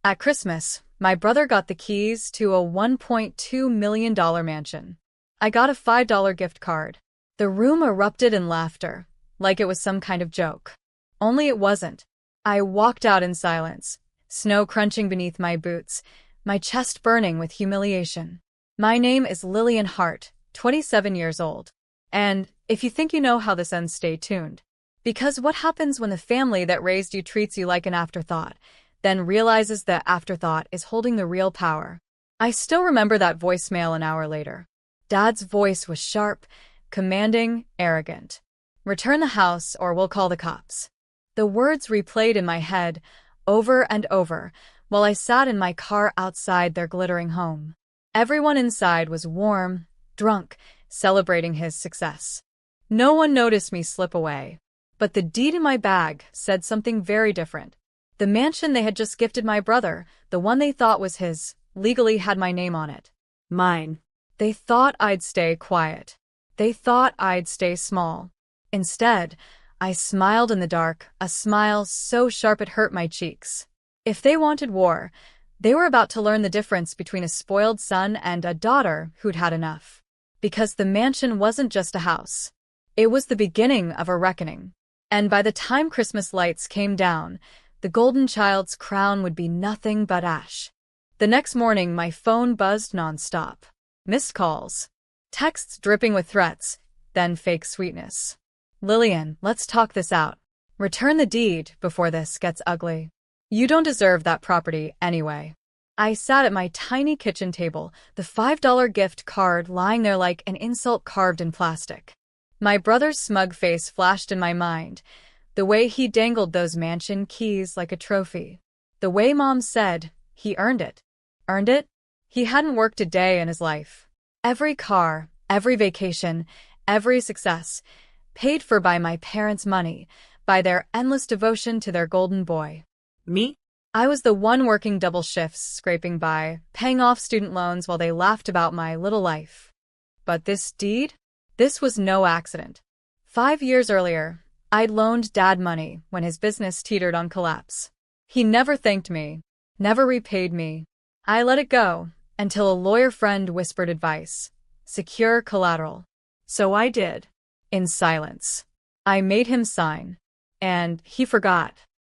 At Christmas, my brother got the keys to a $1.2 million mansion. I got a $5 gift card. The room erupted in laughter, like it was some kind of joke. Only it wasn't. I walked out in silence, snow crunching beneath my boots, my chest burning with humiliation. My name is Lillian Hart, 27 years old. And if you think you know how this ends, stay tuned. Because what happens when the family that raised you treats you like an afterthought, then realizes that afterthought is holding the real power? I still remember that voicemail an hour later. Dad's voice was sharp, commanding, arrogant. "Return the house or we'll call the cops." The words replayed in my head over and over while I sat in my car outside their glittering home. Everyone inside was warm, drunk, celebrating his success. No one noticed me slip away. But the deed in my bag said something very different. The mansion they had just gifted my brother, the one they thought was his, legally had my name on it. Mine. They thought I'd stay quiet. They thought I'd stay small. Instead, I smiled in the dark, a smile so sharp it hurt my cheeks. If they wanted war, they were about to learn the difference between a spoiled son and a daughter who'd had enough. Because the mansion wasn't just a house. It was the beginning of a reckoning. And by the time Christmas lights came down, the golden child's crown would be nothing but ash. The next morning, my phone buzzed nonstop. Missed calls. Texts dripping with threats, then fake sweetness. "Lillian, let's talk this out. Return the deed before this gets ugly. You don't deserve that property anyway." I sat at my tiny kitchen table, the $5 gift card lying there like an insult carved in plastic. My brother's smug face flashed in my mind, the way he dangled those mansion keys like a trophy. The way Mom said he earned it. Earned it? He hadn't worked a day in his life. Every car, every vacation, every success, paid for by my parents' money, by their endless devotion to their golden boy. Me? I was the one working double shifts, scraping by, paying off student loans while they laughed about my little life. But this deed? This was no accident. 5 years earlier, I'd loaned Dad money when his business teetered on collapse. He never thanked me, never repaid me. I let it go until a lawyer friend whispered advice. Secure collateral. So I did. In silence. I made him sign. And he forgot.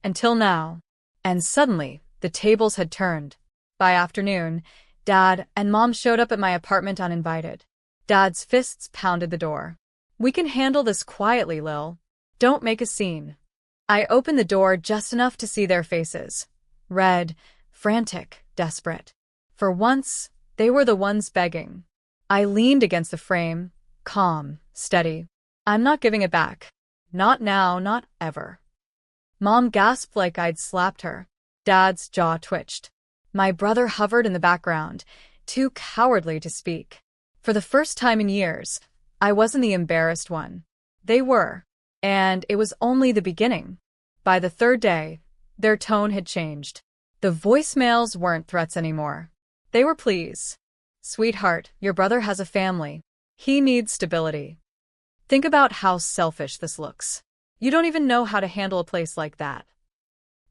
Until now. And suddenly, the tables had turned. By afternoon, Dad and Mom showed up at my apartment uninvited. Dad's fists pounded the door. "We can handle this quietly, Lil. Don't make a scene." I opened the door just enough to see their faces. Red, frantic, desperate. For once, they were the ones begging. I leaned against the frame, calm, steady. "I'm not giving it back. Not now, not ever." Mom gasped like I'd slapped her. Dad's jaw twitched. My brother hovered in the background, too cowardly to speak. For the first time in years, I wasn't the embarrassed one. They were. And it was only the beginning. By the third day, their tone had changed. The voicemails weren't threats anymore. They were pleas. "Sweetheart, your brother has a family. He needs stability. Think about how selfish this looks. You don't even know how to handle a place like that.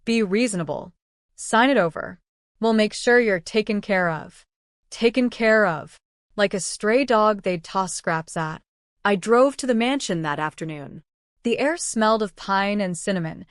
Be reasonable. Sign it over. We'll make sure you're taken care of." Taken care of. Like a stray dog they'd toss scraps at. I drove to the mansion that afternoon. The air smelled of pine and cinnamon,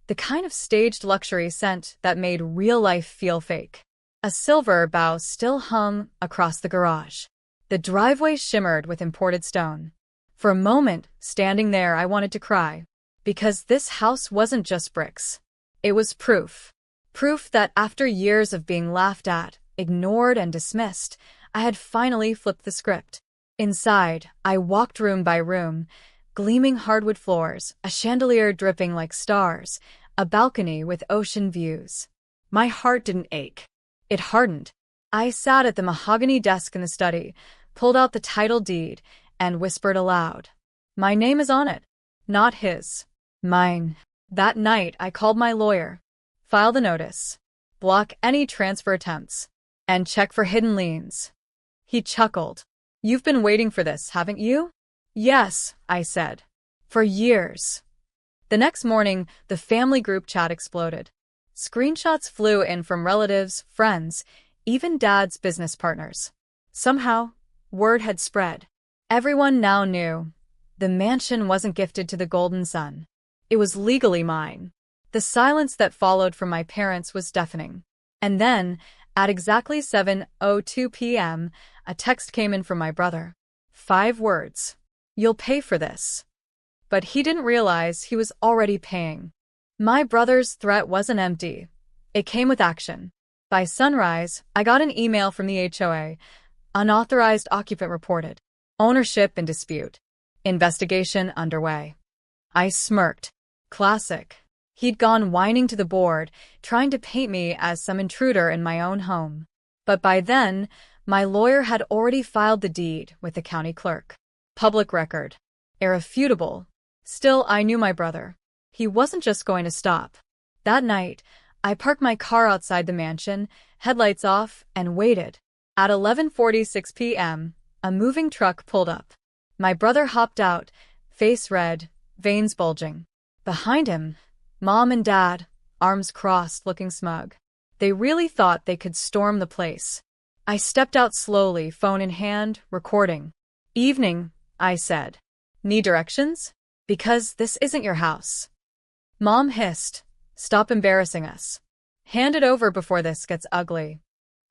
the kind of staged luxury scent that made real life feel fake. A silver bow still hung across the garage. The driveway shimmered with imported stone. For a moment, standing there, I wanted to cry. Because this house wasn't just bricks. It was proof. Proof that after years of being laughed at, ignored, and dismissed, I had finally flipped the script. Inside, I walked room by room, gleaming hardwood floors, a chandelier dripping like stars, a balcony with ocean views. My heart didn't ache. It hardened. I sat at the mahogany desk in the study, pulled out the title deed, and whispered aloud. "My name is on it. Not his. Mine." That night, I called my lawyer. File the notice. Block any transfer attempts. And check for hidden liens. He chuckled. "You've been waiting for this, haven't you?" "Yes," I said. "For years." The next morning, the family group chat exploded. Screenshots flew in from relatives, friends, even Dad's business partners. Somehow, word had spread. Everyone now knew. The mansion wasn't gifted to the Golden Son. It was legally mine. The silence that followed from my parents was deafening. And then, at exactly 7:02 p.m., a text came in from my brother. 5 words. "You'll pay for this." But he didn't realize he was already paying. My brother's threat wasn't empty. It came with action. By sunrise, I got an email from the HOA. Unauthorized occupant reported. Ownership in dispute. Investigation underway. I smirked. Classic. He'd gone whining to the board, trying to paint me as some intruder in my own home. But by then, my lawyer had already filed the deed with the county clerk. Public record. Irrefutable. Still, I knew my brother. He wasn't just going to stop. That night, I parked my car outside the mansion, headlights off, and waited. At 11:46 p.m., a moving truck pulled up. My brother hopped out, face red, veins bulging. Behind him, Mom and Dad, arms crossed, looking smug. They really thought they could storm the place. I stepped out slowly, phone in hand, recording. "Evening," I said. "Need directions? Because this isn't your house." Mom hissed, "Stop embarrassing us. Hand it over before this gets ugly."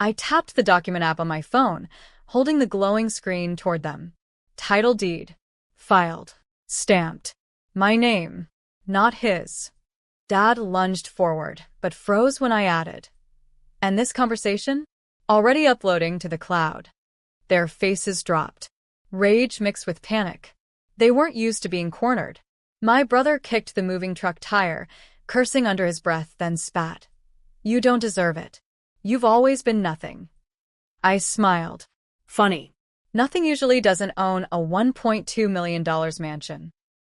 I tapped the document app on my phone, holding the glowing screen toward them. Title deed. Filed. Stamped. My name. Not his. Dad lunged forward, but froze when I added. "And this conversation?" Already uploading to the cloud. Their faces dropped. Rage mixed with panic. They weren't used to being cornered. My brother kicked the moving truck tire, cursing under his breath, then spat. "You don't deserve it. You've always been nothing." I smiled. Funny. Nothing usually doesn't own a $1.2 million mansion.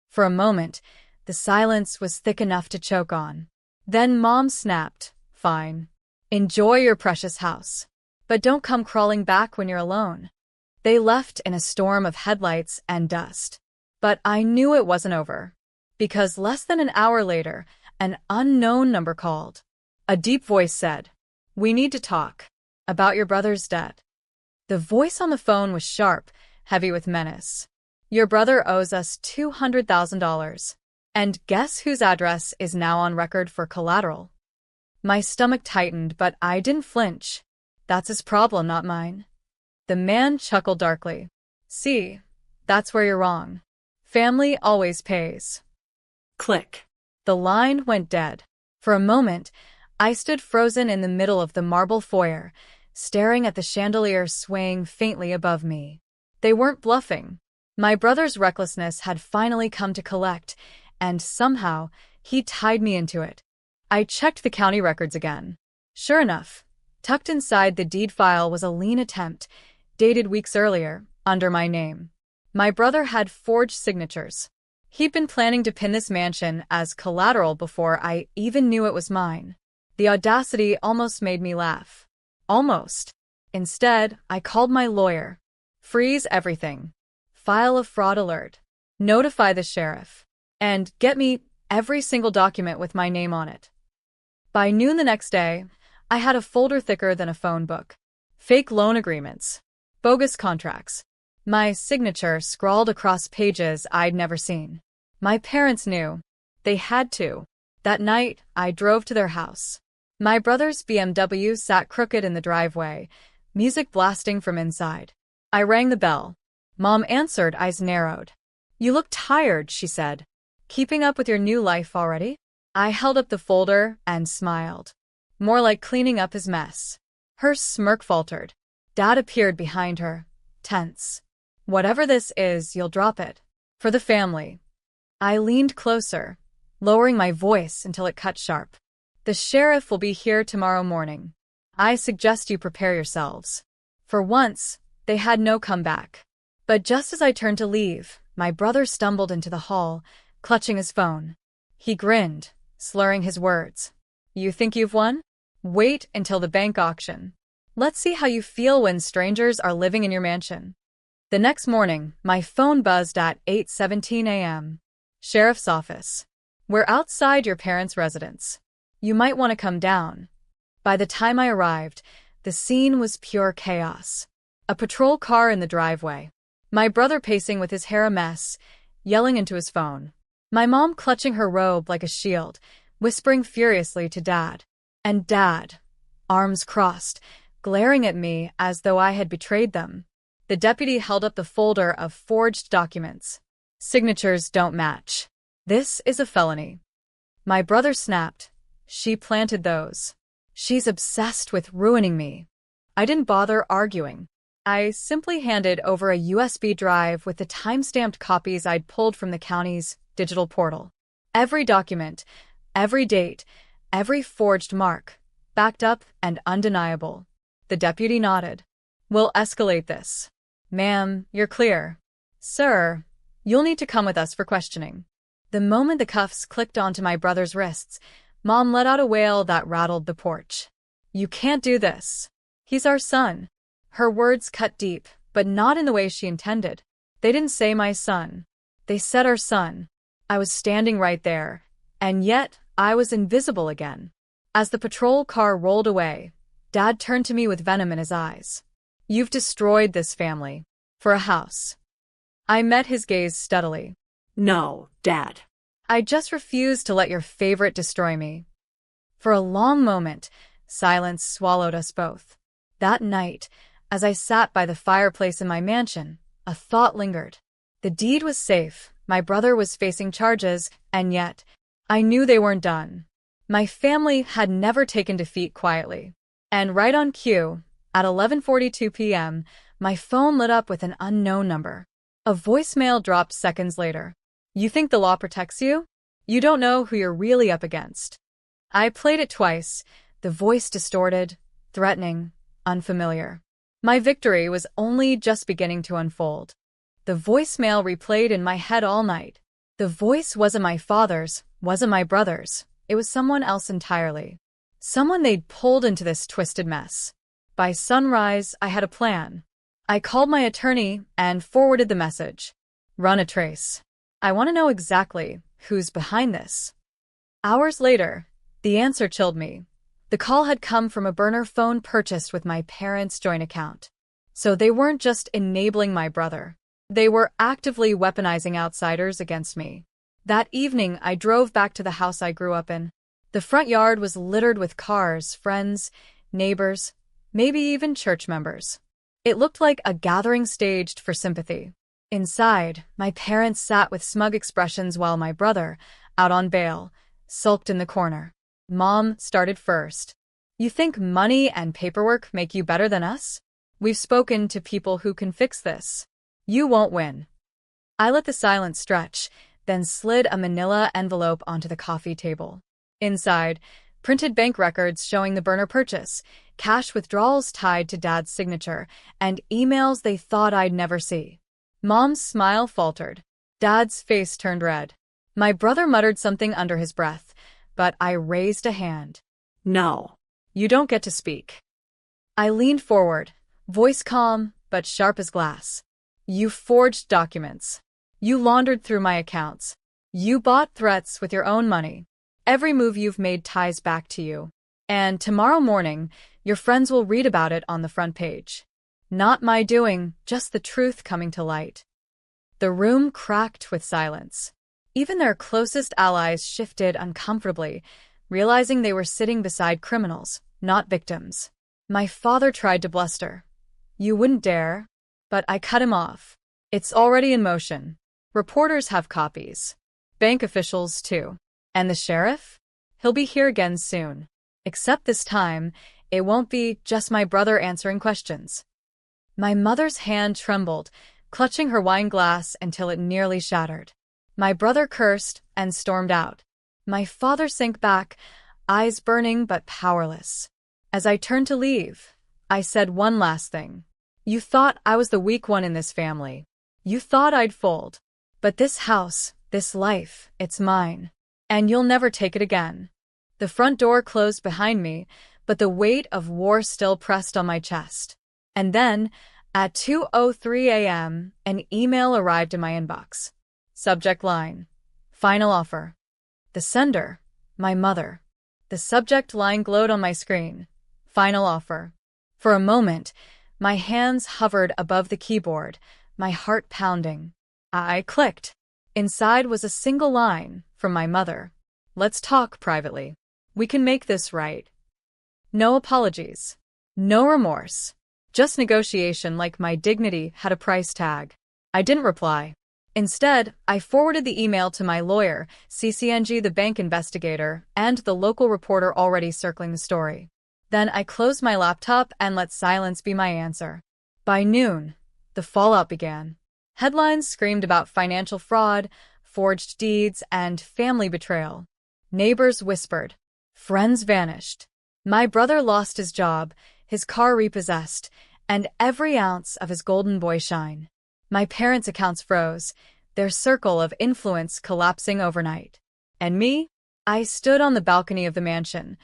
For a moment, the silence was thick enough to choke on. Then Mom snapped, "Fine. Enjoy your precious house. But don't come crawling back when you're alone." They left in a storm of headlights and dust. But I knew it wasn't over. Because less than an hour later, an unknown number called. A deep voice said, "We need to talk. About your brother's debt." The voice on the phone was sharp, heavy with menace. "Your brother owes us $200,000. And guess whose address is now on record for collateral?" My stomach tightened, but I didn't flinch. "That's his problem, not mine." The man chuckled darkly. "See, that's where you're wrong. Family always pays." Click. The line went dead. For a moment, I stood frozen in the middle of the marble foyer, staring at the chandelier swaying faintly above me. They weren't bluffing. My brother's recklessness had finally come to collect, and somehow, he tied me into it. I checked the county records again. Sure enough, tucked inside the deed file was a lien attempt, dated weeks earlier, under my name. My brother had forged signatures. He'd been planning to pin this mansion as collateral before I even knew it was mine. The audacity almost made me laugh. Almost. Instead, I called my lawyer. Freeze everything. File a fraud alert. Notify the sheriff. And get me every single document with my name on it. By noon the next day, I had a folder thicker than a phone book. Fake loan agreements. Bogus contracts. My signature scrawled across pages I'd never seen. My parents knew. They had to. That night, I drove to their house. My brother's BMW sat crooked in the driveway, music blasting from inside. I rang the bell. Mom answered, eyes narrowed. "You look tired," she said. "Keeping up with your new life already?" I held up the folder and smiled. More like cleaning up his mess. Her smirk faltered. Dad appeared behind her, tense. "Whatever this is, you'll drop it. For the family." I leaned closer, lowering my voice until it cut sharp. "The sheriff will be here tomorrow morning. I suggest you prepare yourselves." For once, they had no comeback. But just as I turned to leave, my brother stumbled into the hall, clutching his phone. He grinned, slurring his words. "You think you've won? Wait until the bank auction. Let's see how you feel when strangers are living in your mansion." The next morning, my phone buzzed at 8:17 a.m. "Sheriff's office. We're outside your parents' residence." You might want to come down. By the time I arrived, the scene was pure chaos. A patrol car in the driveway. My brother pacing with his hair a mess, yelling into his phone. My mom clutching her robe like a shield, whispering furiously to Dad. And Dad, arms crossed, glaring at me as though I had betrayed them. The deputy held up the folder of forged documents. Signatures don't match. This is a felony. My brother snapped. She planted those. She's obsessed with ruining me. I didn't bother arguing. I simply handed over a USB drive with the time-stamped copies I'd pulled from the county's digital portal. Every document, every date, every forged mark, backed up and undeniable. The deputy nodded. We'll escalate this. Ma'am, you're clear. Sir, you'll need to come with us for questioning. The moment the cuffs clicked onto my brother's wrists, Mom let out a wail that rattled the porch. You can't do this. He's our son. Her words cut deep, but not in the way she intended. They didn't say my son. They said our son. I was standing right there, and yet I was invisible again. As the patrol car rolled away, Dad turned to me with venom in his eyes. You've destroyed this family. For a house. I met his gaze steadily. No, Dad. I just refuse to let your favorite destroy me. For a long moment, silence swallowed us both. That night, as I sat by the fireplace in my mansion, a thought lingered. The deed was safe, my brother was facing charges, and yet, I knew they weren't done. My family had never taken defeat quietly. And right on cue, at 11:42 p.m., my phone lit up with an unknown number. A voicemail dropped seconds later. You think the law protects you? You don't know who you're really up against. I played it twice, the voice distorted, threatening, unfamiliar. My victory was only just beginning to unfold. The voicemail replayed in my head all night. The voice wasn't my father's, wasn't my brother's. It was someone else entirely. Someone they'd pulled into this twisted mess. By sunrise, I had a plan. I called my attorney and forwarded the message. Run a trace. I want to know exactly who's behind this. Hours later, the answer chilled me. The call had come from a burner phone purchased with my parents' joint account. So they weren't just enabling my brother. They were actively weaponizing outsiders against me. That evening, I drove back to the house I grew up in. The front yard was littered with cars, friends, neighbors, maybe even church members. It looked like a gathering staged for sympathy. Inside, my parents sat with smug expressions while my brother, out on bail, sulked in the corner. Mom started first. You think money and paperwork make you better than us? We've spoken to people who can fix this. You won't win. I let the silence stretch, then slid a manila envelope onto the coffee table. Inside, printed bank records showing the burner purchase, cash withdrawals tied to Dad's signature, and emails they thought I'd never see. Mom's smile faltered. Dad's face turned red. My brother muttered something under his breath, but I raised a hand. No. You don't get to speak. I leaned forward, voice calm but sharp as glass. You forged documents. You laundered through my accounts. You bought threats with your own money. Every move you've made ties back to you. And tomorrow morning, your friends will read about it on the front page. Not my doing, just the truth coming to light. The room cracked with silence. Even their closest allies shifted uncomfortably, realizing they were sitting beside criminals, not victims. My father tried to bluster. You wouldn't dare. But I cut him off. It's already in motion. Reporters have copies. Bank officials, too. And the sheriff? He'll be here again soon. Except this time, it won't be just my brother answering questions. My mother's hand trembled, clutching her wine glass until it nearly shattered. My brother cursed and stormed out. My father sank back, eyes burning but powerless. As I turned to leave, I said one last thing. You thought I was the weak one in this family. You thought I'd fold. But this house, this life, it's mine. And you'll never take it again. The front door closed behind me, but the weight of war still pressed on my chest. And then, at 2:03 a.m., an email arrived in my inbox. Subject line: Final offer. The sender: my mother. The subject line glowed on my screen. Final offer. For a moment, my hands hovered above the keyboard, my heart pounding. I clicked. Inside was a single line from my mother. Let's talk privately. We can make this right. No apologies. No remorse. Just negotiation like my dignity had a price tag. I didn't reply. Instead, I forwarded the email to my lawyer, CCNG the bank investigator, and the local reporter already circling the story. Then I closed my laptop and let silence be my answer. By noon, the fallout began. Headlines screamed about financial fraud, forged deeds, and family betrayal. Neighbors whispered. Friends vanished. My brother lost his job, his car repossessed, and every ounce of his golden boy shine. My parents' accounts froze, their circle of influence collapsing overnight. And me? I stood on the balcony of the mansion,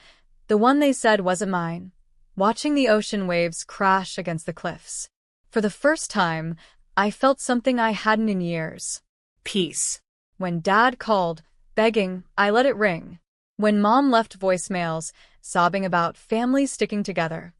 the one they said wasn't mine, watching the ocean waves crash against the cliffs. For the first time, I felt something I hadn't in years. Peace. When Dad called, begging, I let it ring. When Mom left voicemails, sobbing about families sticking together,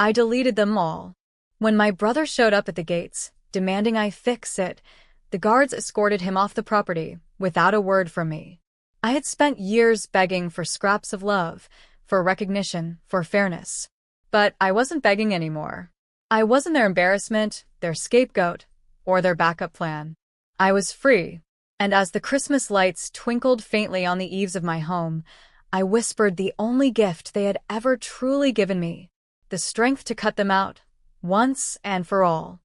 I deleted them all. When my brother showed up at the gates, demanding I fix it, the guards escorted him off the property without a word from me. I had spent years begging for scraps of love, for recognition, for fairness. But I wasn't begging anymore. I wasn't their embarrassment, their scapegoat, or their backup plan. I was free, and as the Christmas lights twinkled faintly on the eaves of my home, I whispered the only gift they had ever truly given me, the strength to cut them out, once and for all.